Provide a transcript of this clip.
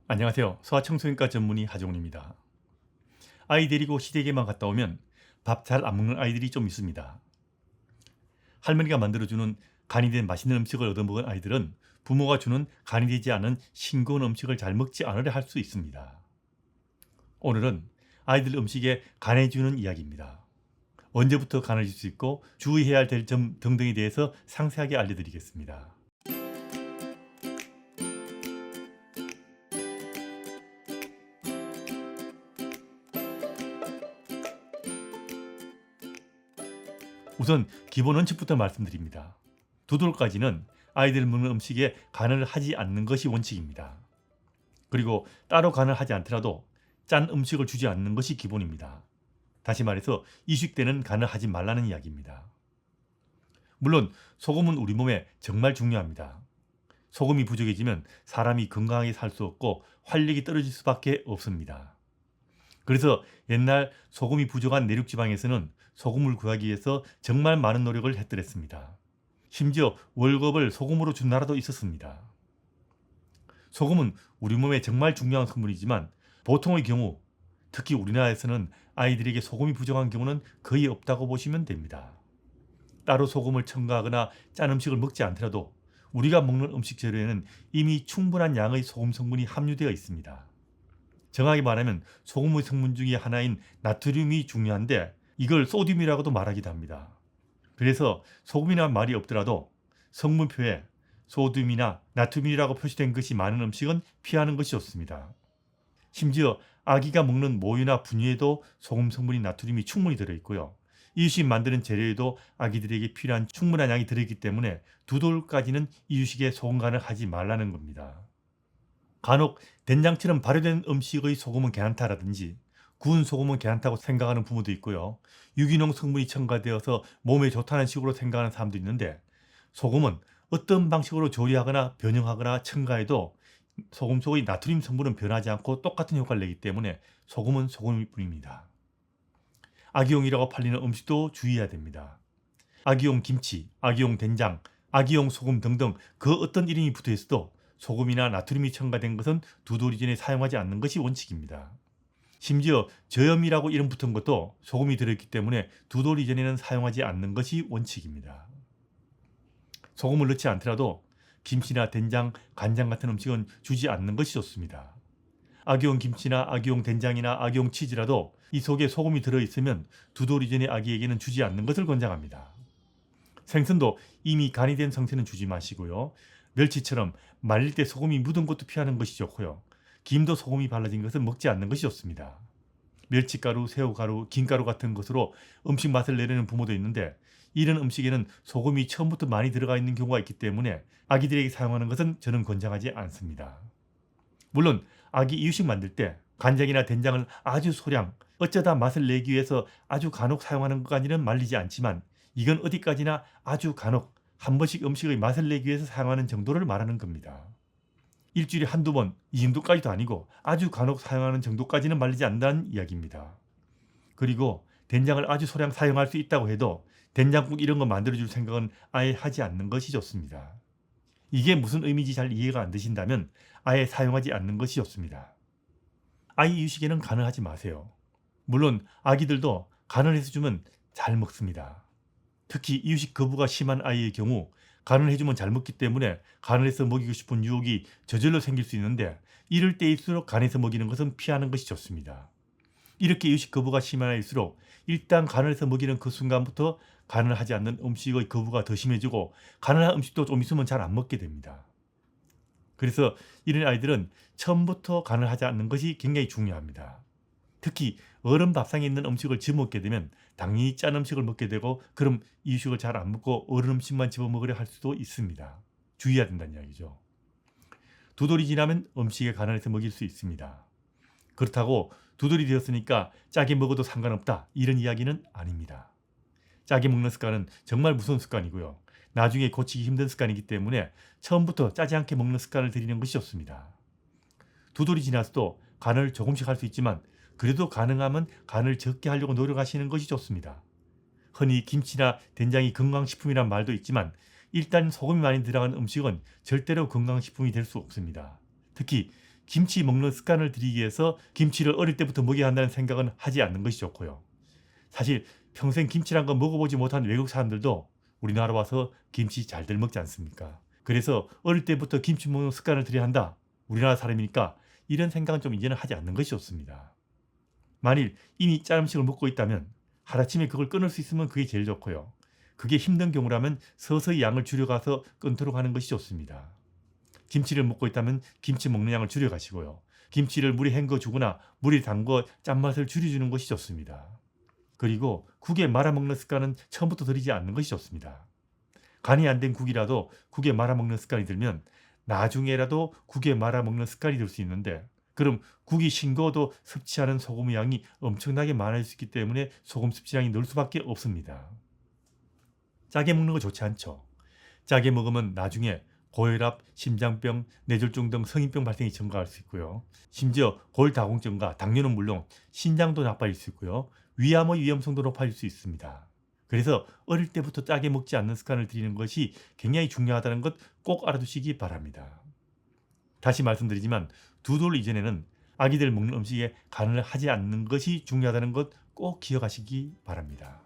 안녕하세요. 소아청소년과 전문의 하종훈입니다. 아이 데리고 시댁에만 갔다 오면 밥 잘 안 먹는 아이들이 좀 있습니다. 할머니가 만들어주는 간이 된 맛있는 음식을 얻어먹은 아이들은 부모가 주는 간이 되지 않은 싱거운 음식을 잘 먹지 않으려 할 수 있습니다. 오늘은 아이들 음식에 간해주는 이야기입니다. 언제부터 간을 줄 수 있고 주의해야 될 점 등등에 대해서 상세하게 알려드리겠습니다. 우선 기본 원칙부터 말씀드립니다. 두 돌까지는 아이들 먹는 음식에 간을 하지 않는 것이 원칙입니다. 그리고 따로 간을 하지 않더라도 짠 음식을 주지 않는 것이 기본입니다. 다시 말해서 이식 때는 간을 하지 말라는 이야기입니다. 물론 소금은 우리 몸에 정말 중요합니다. 소금이 부족해지면 사람이 건강하게 살 수 없고 활력이 떨어질 수밖에 없습니다. 그래서 옛날 소금이 부족한 내륙지방에서는 소금을 구하기 위해서 정말 많은 노력을 했더랬습니다. 심지어 월급을 소금으로 준 나라도 있었습니다. 소금은 우리 몸에 정말 중요한 성분이지만 보통의 경우, 특히 우리나라에서는 아이들에게 소금이 부족한 경우는 거의 없다고 보시면 됩니다. 따로 소금을 첨가하거나 짠 음식을 먹지 않더라도 우리가 먹는 음식 재료에는 이미 충분한 양의 소금 성분이 함유되어 있습니다. 정확히 말하면 소금의 성분 중에 하나인 나트륨이 중요한데 이걸 소듐이라고도 말하기도 합니다. 그래서 소금이나 말이 없더라도 성분표에 소듐이나 나트륨이라고 표시된 것이 많은 음식은 피하는 것이 좋습니다. 심지어 아기가 먹는 모유나 분유에도 소금 성분인 나트륨이 충분히 들어있고요. 이유식 만드는 재료에도 아기들에게 필요한 충분한 양이 들어있기 때문에 두 돌까지는 이유식에 소금 간을 하지 말라는 겁니다. 간혹 된장처럼 발효된 음식의 소금은 괜찮다라든지 구운 소금은 괜찮다고 생각하는 부모도 있고요. 유기농 성분이 첨가되어서 몸에 좋다는 식으로 생각하는 사람도 있는데 소금은 어떤 방식으로 조리하거나 변형하거나 첨가해도 소금 속의 나트륨 성분은 변하지 않고 똑같은 효과를 내기 때문에 소금은 소금일 뿐입니다. 아기용이라고 팔리는 음식도 주의해야 됩니다. 아기용 김치, 아기용 된장, 아기용 소금 등등 그 어떤 이름이 붙어 있어도 소금이나 나트륨이 첨가된 것은 두 돌 이전에 사용하지 않는 것이 원칙입니다. 심지어 저염이라고 이름 붙은 것도 소금이 들어있기 때문에 두 돌 이전에는 사용하지 않는 것이 원칙입니다. 소금을 넣지 않더라도 김치나 된장, 간장 같은 음식은 주지 않는 것이 좋습니다. 아기용 김치나 아기용 된장이나 아기용 치즈라도 이 속에 소금이 들어있으면 두 돌 이전의 아기에게는 주지 않는 것을 권장합니다. 생선도 이미 간이 된 생선은 주지 마시고요. 멸치처럼 말릴 때 소금이 묻은 것도 피하는 것이 좋고요. 김도 소금이 발라진 것은 먹지 않는 것이 좋습니다. 멸치가루, 새우가루, 김가루 같은 것으로 음식 맛을 내려는 부모도 있는데 이런 음식에는 소금이 처음부터 많이 들어가 있는 경우가 있기 때문에 아기들에게 사용하는 것은 저는 권장하지 않습니다. 물론 아기 이유식 만들 때 간장이나 된장을 아주 소량, 어쩌다 맛을 내기 위해서 아주 간혹 사용하는 것까지는 말리지 않지만 이건 어디까지나 아주 간혹 한 번씩 음식의 맛을 내기 위해서 사용하는 정도를 말하는 겁니다. 일주일에 한두 번 이 정도까지도 아니고 아주 간혹 사용하는 정도까지는 말리지 않는다는 이야기입니다. 그리고 된장을 아주 소량 사용할 수 있다고 해도 된장국 이런 거 만들어줄 생각은 아예 하지 않는 것이 좋습니다. 이게 무슨 의미인지 잘 이해가 안 되신다면 아예 사용하지 않는 것이 좋습니다. 아이 이유식에는 간을 하지 마세요. 물론 아기들도 간을 해서 주면 잘 먹습니다. 특히 이유식 거부가 심한 아이의 경우 간을 해주면 잘 먹기 때문에 간을 해서 먹이고 싶은 유혹이 저절로 생길 수 있는데 이럴 때일수록 간해서 먹이는 것은 피하는 것이 좋습니다. 이렇게 이유식 거부가 심한 아이일수록 일단 간을 해서 먹이는 그 순간부터 간을 하지 않는 음식의 거부가 더 심해지고 간을 한 음식도 좀 있으면 잘 안 먹게 됩니다. 그래서 이런 아이들은 처음부터 간을 하지 않는 것이 굉장히 중요합니다. 특히 어른 밥상에 있는 음식을 집어먹게 되면 당연히 짠 음식을 먹게 되고 그럼 이유식을 잘 안 먹고 어른 음식만 집어먹으려 할 수도 있습니다. 주의해야 된다는 이야기죠. 두 돌이 지나면 음식에 간을 해서 먹일 수 있습니다. 그렇다고 두 돌이 되었으니까 짜게 먹어도 상관없다 이런 이야기는 아닙니다. 짜게 먹는 습관은 정말 무서운 습관이고요. 나중에 고치기 힘든 습관이기 때문에 처음부터 짜지 않게 먹는 습관을 들이는 것이 좋습니다. 두 돌이 지나서도 간을 조금씩 할 수 있지만 그래도 가능하면 간을 적게 하려고 노력하시는 것이 좋습니다. 흔히 김치나 된장이 건강식품이란 말도 있지만 일단 소금이 많이 들어간 음식은 절대로 건강식품이 될 수 없습니다. 특히 김치 먹는 습관을 들이기 위해서 김치를 어릴 때부터 먹여야 한다는 생각은 하지 않는 것이 좋고요. 사실 평생 김치란 거 먹어보지 못한 외국 사람들도 우리나라 와서 김치 잘들 먹지 않습니까? 그래서 어릴 때부터 김치 먹는 습관을 들여야 한다. 우리나라 사람이니까 이런 생각은 좀 이제는 하지 않는 것이 좋습니다. 만일 이미 짠 음식을 먹고 있다면 하루아침에 그걸 끊을 수 있으면 그게 제일 좋고요. 그게 힘든 경우라면 서서히 양을 줄여가서 끊도록 하는 것이 좋습니다. 김치를 먹고 있다면 김치 먹는 양을 줄여가시고요. 김치를 물에 헹궈 주거나 물에 담궈 짠맛을 줄여주는 것이 좋습니다. 그리고 국에 말아먹는 습관은 처음부터 들이지 않는 것이 좋습니다. 간이 안 된 국이라도 국에 말아먹는 습관이 들면 나중에라도 국에 말아먹는 습관이 들 수 있는데, 그럼 국이 싱거워도 섭취하는 소금의 양이 엄청나게 많을 수 있기 때문에 소금 섭취량이 늘 수밖에 없습니다. 짜게 먹는 거 좋지 않죠. 짜게 먹으면 나중에 고혈압, 심장병, 뇌졸중 등 성인병 발생이 증가할 수 있고요. 심지어 골다공증과 당뇨는 물론 신장도 나빠질 수 있고요. 위암의 위험성도 높아질 수 있습니다. 그래서 어릴 때부터 짜게 먹지 않는 습관을 들이는 것이 굉장히 중요하다는 것 꼭 알아두시기 바랍니다. 다시 말씀드리지만 2돌 이전에는 아기들 먹는 음식에 간을 하지 않는 것이 중요하다는 것 꼭 기억하시기 바랍니다.